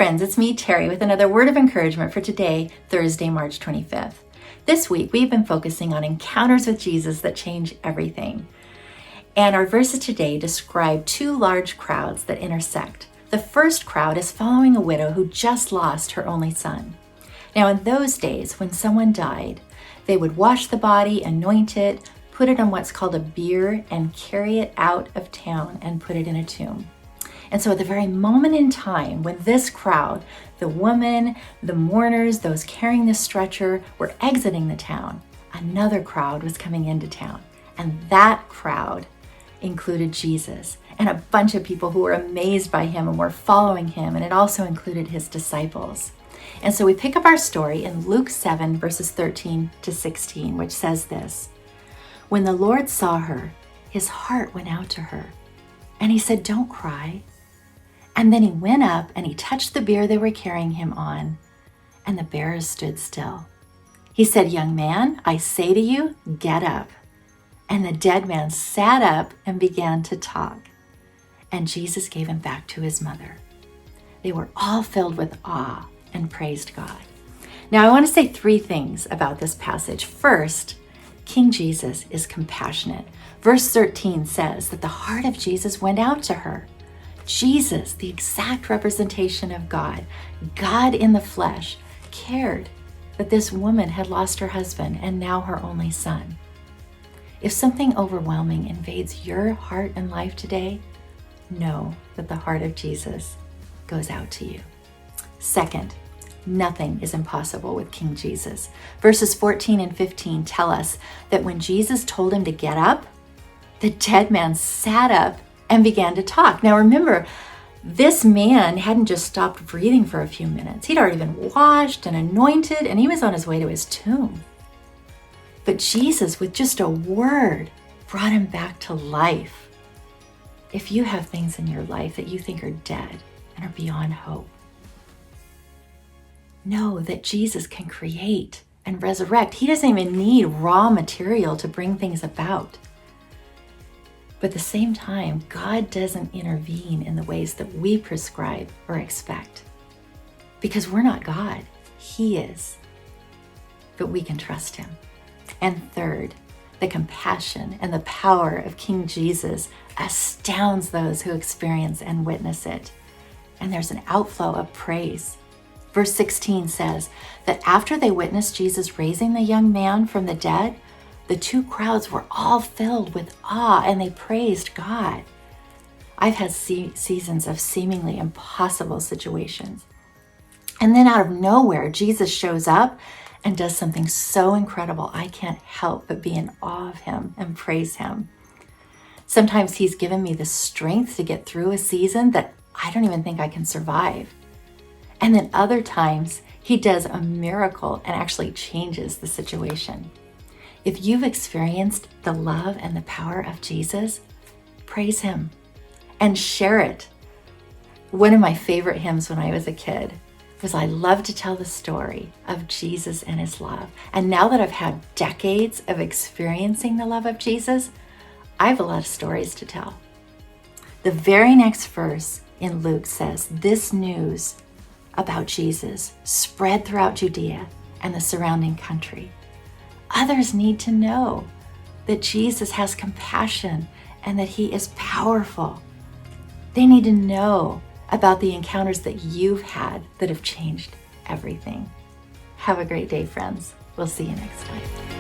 friends, it's me, Terri, with another word of encouragement for today, Thursday, March 25th. This week, we've been focusing on encounters with Jesus that change everything. And our verses today describe two large crowds that intersect. The first crowd is following a widow who just lost her only son. Now, in those days, when someone died, they would wash the body, anoint it, put it on what's called a bier, and carry it out of town and put it in a tomb. And so at the very moment in time when this crowd, the woman, the mourners, those carrying the stretcher, were exiting the town, another crowd was coming into town. And that crowd included Jesus and a bunch of people who were amazed by him and were following him. And it also included his disciples. And so we pick up our story in Luke 7, verses 13 to 16, which says this: When the Lord saw her, his heart went out to her. And he said, "Don't cry." And then he went up and he touched the bier they were carrying him on, and the bearers stood still. He said, "Young man, I say to you, get up." And the dead man sat up and began to talk. And Jesus gave him back to his mother. They were all filled with awe and praised God. Now, I want to say three things about this passage. First, King Jesus is compassionate. Verse 13 says that the heart of Jesus went out to her. Jesus, the exact representation of God, God in the flesh, cared that this woman had lost her husband and now her only son. If something overwhelming invades your heart and life today, know that the heart of Jesus goes out to you. Second, nothing is impossible with King Jesus. Verses 14 and 15 tell us that when Jesus told him to get up, the dead man sat up and began to talk. Now remember, this man hadn't just stopped breathing for a few minutes. He'd already been washed and anointed, and he was on his way to his tomb. But Jesus, with just a word, brought him back to life. If you have things in your life that you think are dead and are beyond hope, know that Jesus can create and resurrect. He doesn't even need raw material to bring things about. But at the same time, God doesn't intervene in the ways that we prescribe or expect. Because we're not God, he is. But we can trust him. And third, the compassion and the power of King Jesus astounds those who experience and witness it. And there's an outflow of praise. Verse 16 says that after they witnessed Jesus raising the young man from the dead, the two crowds were all filled with awe and they praised God. I've had seasons of seemingly impossible situations. And then out of nowhere, Jesus shows up and does something so incredible, I can't help but be in awe of him and praise him. Sometimes he's given me the strength to get through a season that I don't even think I can survive. And then other times, he does a miracle and actually changes the situation. If you've experienced the love and the power of Jesus, praise him and share it. One of my favorite hymns when I was a kid was I love to tell the story of Jesus and his love. And now that I've had decades of experiencing the love of Jesus, I have a lot of stories to tell. The very next verse in Luke says, this news about Jesus spread throughout Judea and the surrounding country. Others need to know that Jesus has compassion and that he is powerful. They need to know about the encounters that you've had that have changed everything. Have a great day, friends. We'll see you next time.